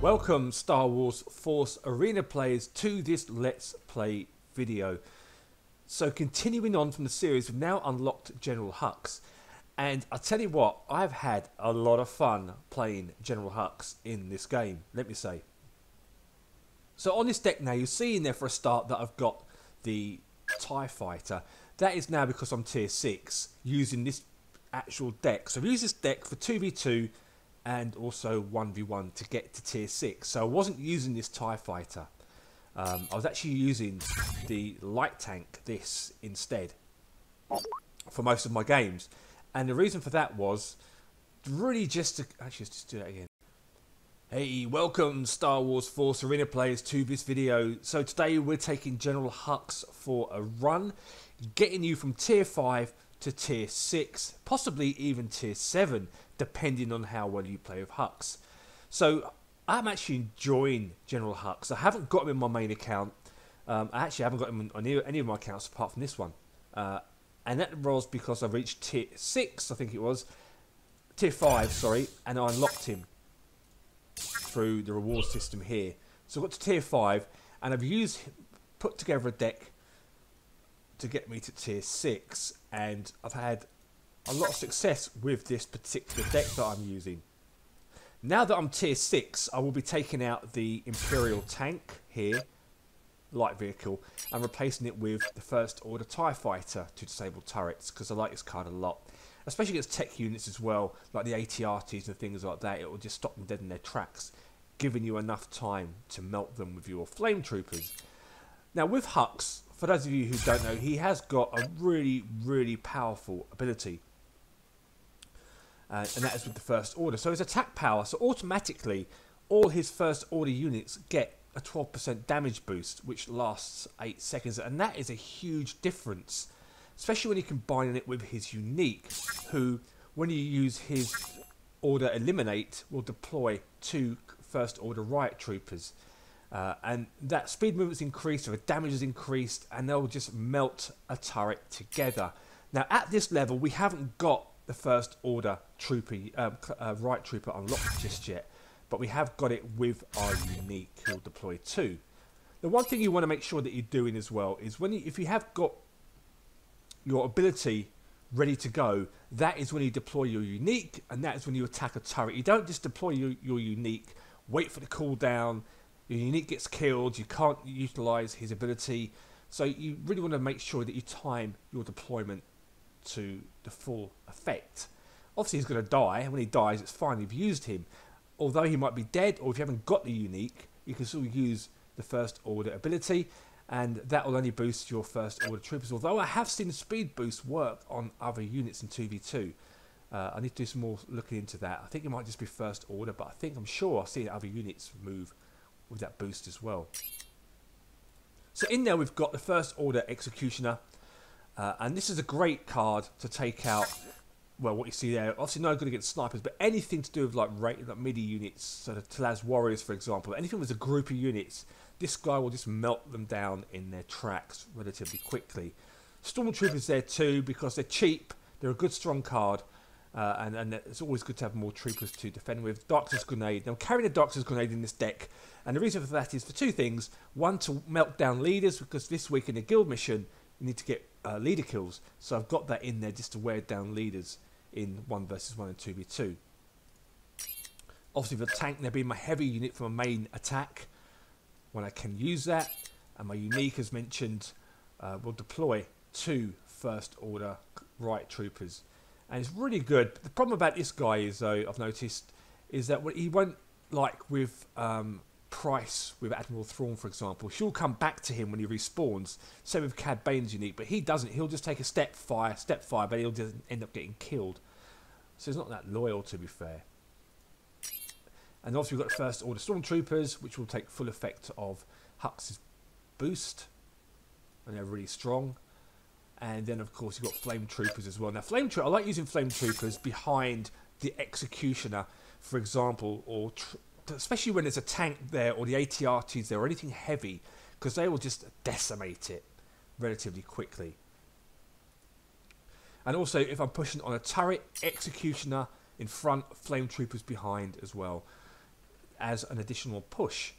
Welcome Star Wars Force Arena players to this Let's Play video. So continuing on from the series, we've now unlocked General Hux. And I tell you what, I've had a lot of fun playing General Hux in this game, let me say. So on this deck now, you'll see in there for a start that I've got the TIE Fighter. That is now because I'm tier 6 using this actual deck. So I've used this deck for 2v2 and also 1v1 to get to tier 6. So I wasn't using this TIE Fighter. I was actually using the light tank, this, instead for most of my games. And the reason for that was really just to... Actually, let's just do that again. Hey, welcome Star Wars Force Arena players to this video. So today we're taking General Hux for a run, getting you from tier 5 to tier 6, possibly even tier 7, depending on how well you play with Hux. So I'm actually enjoying General Hux. I haven't got him in my main account. I actually haven't got him on any of my accounts apart from this one. And that was because I reached tier 6, I think it was. Tier 5, sorry, and I unlocked him through the reward system here. So I got to tier 5, and I've put together a deck to get me to tier 6, and I've had a lot of success with this particular deck that I'm using. Now that I'm tier 6, I will be taking out the Imperial tank here, light vehicle, and replacing it with the First Order TIE Fighter to disable turrets, because I like this card a lot. Especially against tech units as well, like the AT-RTs and things like that. It will just stop them dead in their tracks, giving you enough time to melt them with your flame troopers. Now with Hux, for those of you who don't know, he has got a really powerful ability. And that is with the First Order. So his attack power, so automatically all his First Order units get a 12% damage boost, which lasts 8 seconds. And that is a huge difference, especially when you combine it with his unique, who, when you use his Order Eliminate, will deploy 2 First Order Riot Troopers. And that speed movement's increased, or the damage is increased, and they'll just melt a turret together. Now at this level, we haven't got the First Order Trooper, Riot Trooper unlocked just yet, but we have got it with our unique, who will deploy 2. The one thing you want to make sure that you're doing as well is if you have got your ability ready to go, that is when you deploy your unique, and that is when you attack a turret. You don't just deploy your unique, wait for the cooldown, your unique gets killed, you can't utilise his ability. So you really want to make sure that you time your deployment to the full effect. Obviously he's going to die, and when he dies it's fine, you've used him. Although he might be dead, or if you haven't got the unique, you can still use the First Order ability, and that will only boost your First Order troopers. Although I have seen the speed boost work on other units in 2v2. I need to do some more looking into that. I think it might just be First Order, but I'm sure I've seen other units move with that boost as well. So in there we've got the First Order Executioner, and this is a great card to take out. Well, what you see there, obviously no good against snipers, but anything to do with like MIDI units, so the Tlaz Warriors for example, anything with a group of units, this guy will just melt them down in their tracks relatively quickly. Stormtroopers there too, because they're cheap, they're a good strong card, and it's always good to have more troopers to defend with. Darkness Grenade, now I'm carrying a Darkness Grenade in this deck, and the reason for that is for 2 things. One, to melt down leaders, because this week in the guild mission you need to get leader kills, so I've got that in there just to wear down leaders in 1 versus 1 and 2v2. Obviously for the tank, there being my heavy unit for my main attack when I can use that, and my unique, as mentioned, will deploy 2 First Order Riot Troopers, and it's really good. The problem about this guy is, though, I've noticed, is that he won't, like with Price with Admiral Thrawn for example, she'll come back to him when he respawns. Same with Cad Bane's unique, but he doesn't. He'll just take a step fire, but he'll just end up getting killed. So he's not that loyal, to be fair. And obviously we've got First Order Stormtroopers, which will take full effect of Hux's boost, and they're really strong. And then of course you've got Flame Troopers as well. Now I like using Flame Troopers behind the Executioner, for example, or especially when there's a tank there, or the AT-RTs there, or anything heavy, because they will just decimate it relatively quickly. And also, if I'm pushing on a turret, Executioner in front, Flame Troopers behind as well. as an additional push.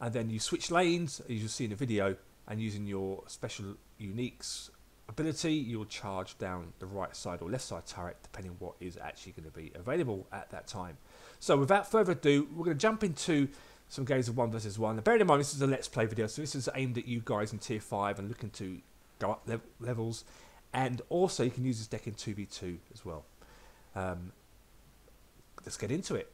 And then you switch lanes, as you'll see in the video, and using your special uniques ability, you'll charge down the right side or left side turret, depending on what is actually going to be available at that time. So without further ado, we're going to jump into some games of 1 versus 1. Now, bearing in mind, this is a Let's Play video, so this is aimed at you guys in Tier 5 and looking to go up levels. And also, you can use this deck in 2v2 as well. Let's get into it.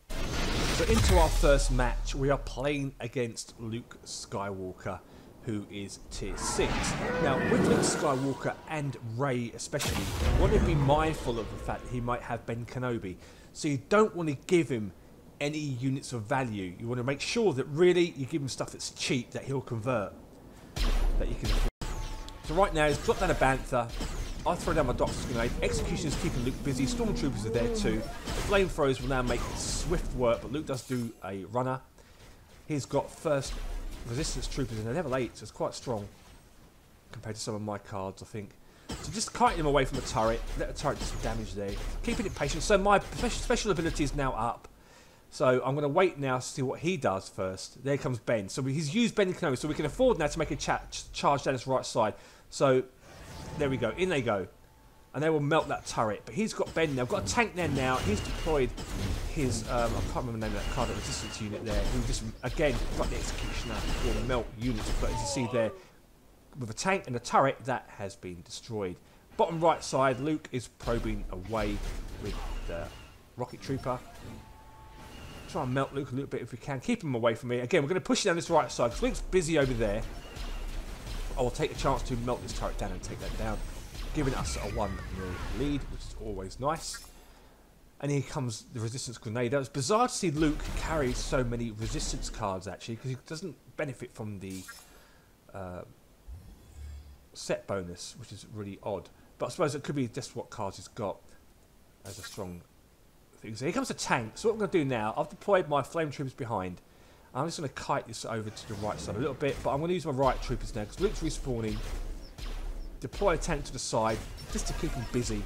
So into our first match, we are playing against Luke Skywalker, who is Tier 6. Now, with Luke Skywalker and Rey especially, you want to be mindful of the fact that he might have Ben Kenobi. So you don't want to give him any units of value. You want to make sure that really you give him stuff that's cheap, that he'll convert, that you can afford. So right now, he's dropped down a Bantha. I throw down my Doctor's Grenade. Execution is keeping Luke busy. Stormtroopers are there too. Flamethrowers will now make swift work, but Luke does do a runner. He's got first resistance troopers in a level 8, so it's quite strong compared to some of my cards, I think. So just kiting him away from the turret. Let the turret do some damage there. Keeping it patient. So my special ability is now up. So I'm going to wait now to see what he does first. There comes Ben. So he's used Ben Kenobi, so we can afford now to make a charge down his right side. So there we go. In they go. And they will melt that turret. But he's got Ben now. I've got a tank there now. He's deployed his, I can't remember the name of that card, resistance unit there. Who just, again, got the executioner will melt units. But as you see there, with a tank and a turret, that has been destroyed. Bottom right side, Luke is probing away with the rocket trooper. Try and melt Luke a little bit if we can. Keep him away from me. Again, we're going to push down this right side because Luke's busy over there. I will take the chance to melt this turret down and take that down, giving us a 1-0 lead, which is always nice. And here comes the resistance grenade. That was bizarre to see Luke carry so many resistance cards actually, because he doesn't benefit from the set bonus, which is really odd. But I suppose it could be just what cards he's got as a strong thing. So here comes the tank. So what I'm going to do now, I've deployed my flame troopers behind. I'm just going to kite this over to the right side a little bit, but I'm going to use my right troopers now because Luke's respawning. Deploy a tank to the side just to keep him busy.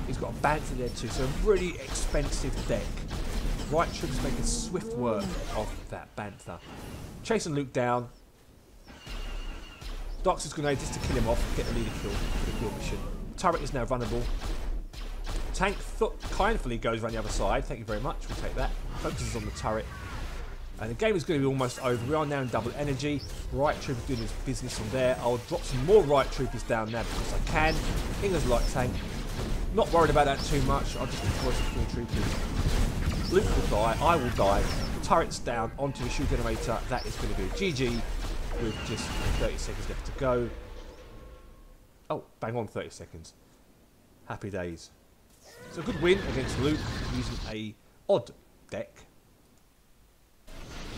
He's got a Bantha there too, so a really expensive deck. Right troopers making swift work of that Bantha. Chasing Luke down. Doctor's Grenade just to kill him off, get the leader kill for the kill mission. Turret is now runnable. Tank kindly goes around the other side. Thank you very much. We'll take that. Focuses on the turret. And the game is going to be almost over. We are now in double energy. Right troopers doing his business on there. I'll drop some more right troopers down now because I can. Inger's light tank. Not worried about that too much. I'll just deploy some full troopers. Luke will die. I will die. Turret's down onto the shoe generator. That is going to be a GG with just 30 seconds left to go. Oh, bang on 30 seconds. Happy days. So a good win against Luke using a odd deck.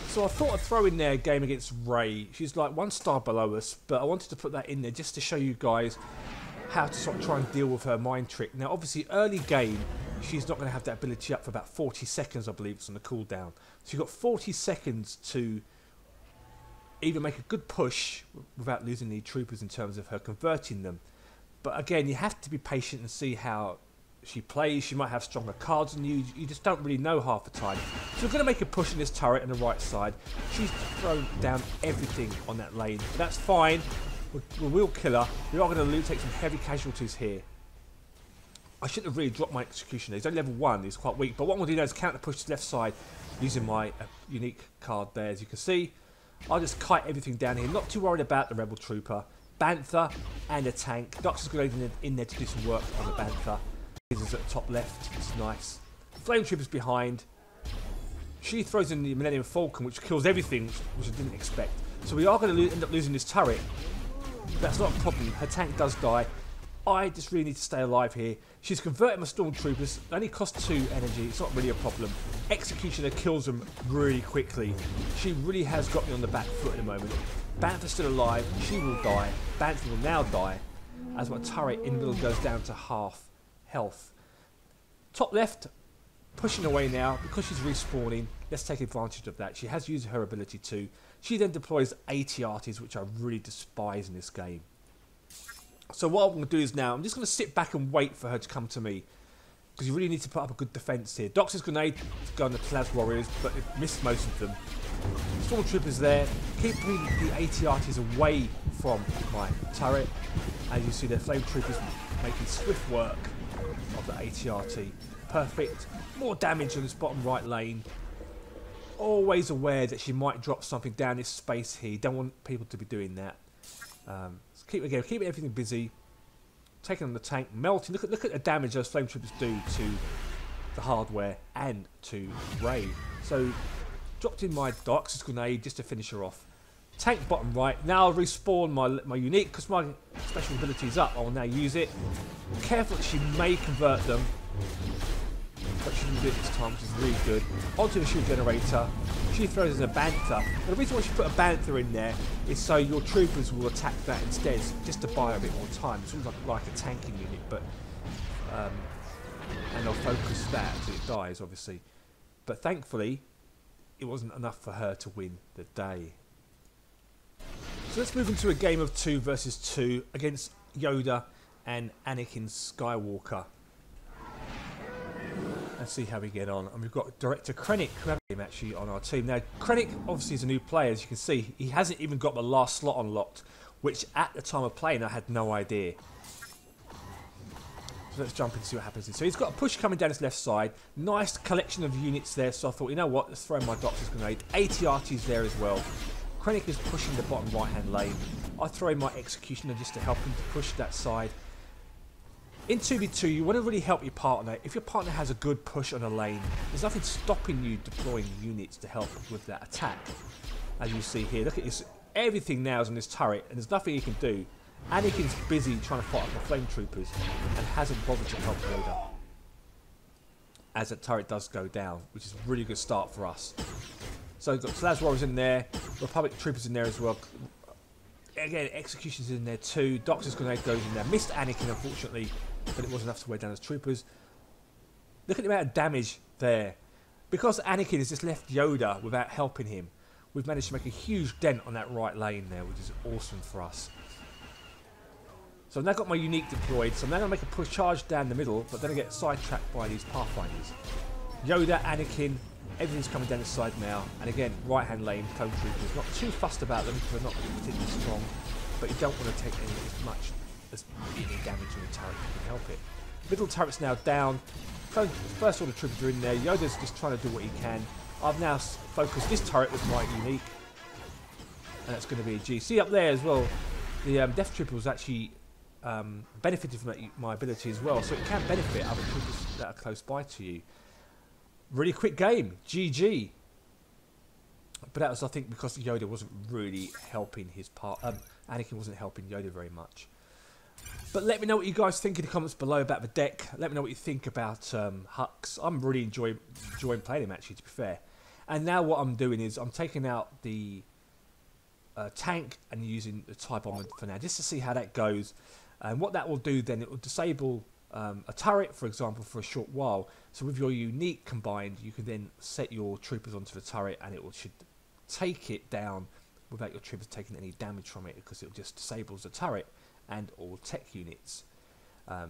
So I thought I'd throw in there a game against Rey. She's like 1 star below us, but I wanted to put that in there just to show you guys how to sort of try and deal with her mind trick. Now obviously early game, she's not going to have that ability up for about 40 seconds, I believe it's on the cooldown. So you've got 40 seconds to either make a good push without losing the troopers in terms of her converting them. But again, you have to be patient and see how she plays. She might have stronger cards than you. You just don't really know half the time. So we're going to make a push in this turret on the right side. She's thrown down everything on that lane. But that's fine. We will kill her. We are going to take some heavy casualties here. I shouldn't have really dropped my executioner. He's only level 1. He's quite weak. But what I'm going to do now is counter push to the left side using my unique card there. As you can see, I'll just kite everything down here. Not too worried about the rebel trooper. Bantha and a tank. Doctor's Grenade in there to do some work on the Bantha. Is at the top left, it's nice. Flame troopers behind. She throws in the Millennium Falcon, which kills everything, which I didn't expect. So we are going to end up losing this turret. That's not a problem. Her tank does die. I just really need to stay alive here. She's converted my Stormtroopers. It only costs 2 energy. It's not really a problem. Executioner kills them really quickly. She really has got me on the back foot at the moment. Bantha's still alive. She will die. Bantha will now die as my turret in the middle goes down to half health. Top left, pushing away now because she's respawning. Let's take advantage of that. She has used her ability too. She then deploys AT-ATs, which I really despise in this game. So what I'm going to do is now, I'm just going to sit back and wait for her to come to me. because you really need to put up a good defence here. Doctor's grenade to go on the Plas Warriors, but it missed most of them. Stormtroopers there, keeping the AT-ATs away from my turret. As you see, the flame troopers making swift work of the AT-AT. Perfect. More damage on this bottom right lane. Always aware that she might drop something down this space here. You don't want people to be doing that. Keep everything busy. Taking on the tank, melting. Look at the damage those flame troopers do to the hardware and to Rey. So dropped in my Doc's grenade just to finish her off. Tank bottom right. Now I'll respawn my unique because my special ability is up. I will now use it. Careful, she may convert them, but she didn't do it this time, which is really good. Onto the shield generator. She throws in a bantha. And the reason why she put a bantha in there is so your troopers will attack that instead, just to buy a bit more time. It's almost like a tanking unit, but and they'll focus that until it dies, obviously. But thankfully, it wasn't enough for her to win the day. So let's move into a game of 2 versus 2 against Yoda and Anakin Skywalker. Let's see how we get on. And we've got Director Krennic, who have him actually on our team. Now, Krennic obviously is a new player, as you can see. He hasn't even got the last slot unlocked, which at the time of playing I had no idea. So let's jump in and see what happens. So he's got a push coming down his left side. Nice collection of units there. So I thought, you know what, let's throw in my Doctor's grenade. AT-AT's there as well. Krennic is pushing the bottom right-hand lane. I throw in my Executioner just to help him to push that side. In 2v2, you want to really help your partner. If your partner has a good push on a lane, there's nothing stopping you deploying units to help with that attack. As you see here, look at this. Everything now is on this turret, and there's nothing he can do. Anakin's busy trying to fight up the flame troopers and hasn't bothered to help Yoda. As that turret does go down, which is a really good start for us. So we've got Plas Warriors in there, Republic troopers in there as well. Again, Execution's in there too. Doctor's grenade goes in there. Missed Anakin, unfortunately, but it wasn't enough to wear down his troopers. Look at the amount of damage there. Because Anakin has just left Yoda without helping him, we've managed to make a huge dent on that right lane there, which is awesome for us. So I've now got my unique deployed, so I'm now going to make a push charge down the middle, but then I get sidetracked by these Pathfinders. Yoda, Anakin, everything's coming down the side now, and again, right-hand lane, clone troopers. Not too fussed about them because they're not particularly strong, but you don't want to take as much as any damage on the turret if you can help it. Middle turret's now down. First order troopers are in there. Yoda's just trying to do what he can. I've now focused this turret with my unique, and that's going to be a G. See up there as well, the Death Trooper was actually benefited from my ability as well, so it can benefit other troopers that are close by to you. Really quick game, GG. But that was, I think, because Yoda wasn't really helping his part. Anakin wasn't helping Yoda very much. But let me know what you guys think in the comments below about the deck. Let me know what you think about Hux. I'm really enjoying playing him, actually, to be fair. And now what I'm doing is I'm taking out the tank and using the TIE Bomber for now, just to see how that goes. And what that will do then, it will disable a turret, for example, for a short while. So with your unique combined, you can then set your troopers onto the turret and it should take it down without your troopers taking any damage from it, because it just disables the turret and all tech units.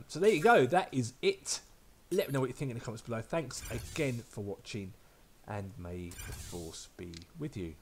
So there you go, that is it. Let me know what you think in the comments below. Thanks again for watching, and may the Force be with you.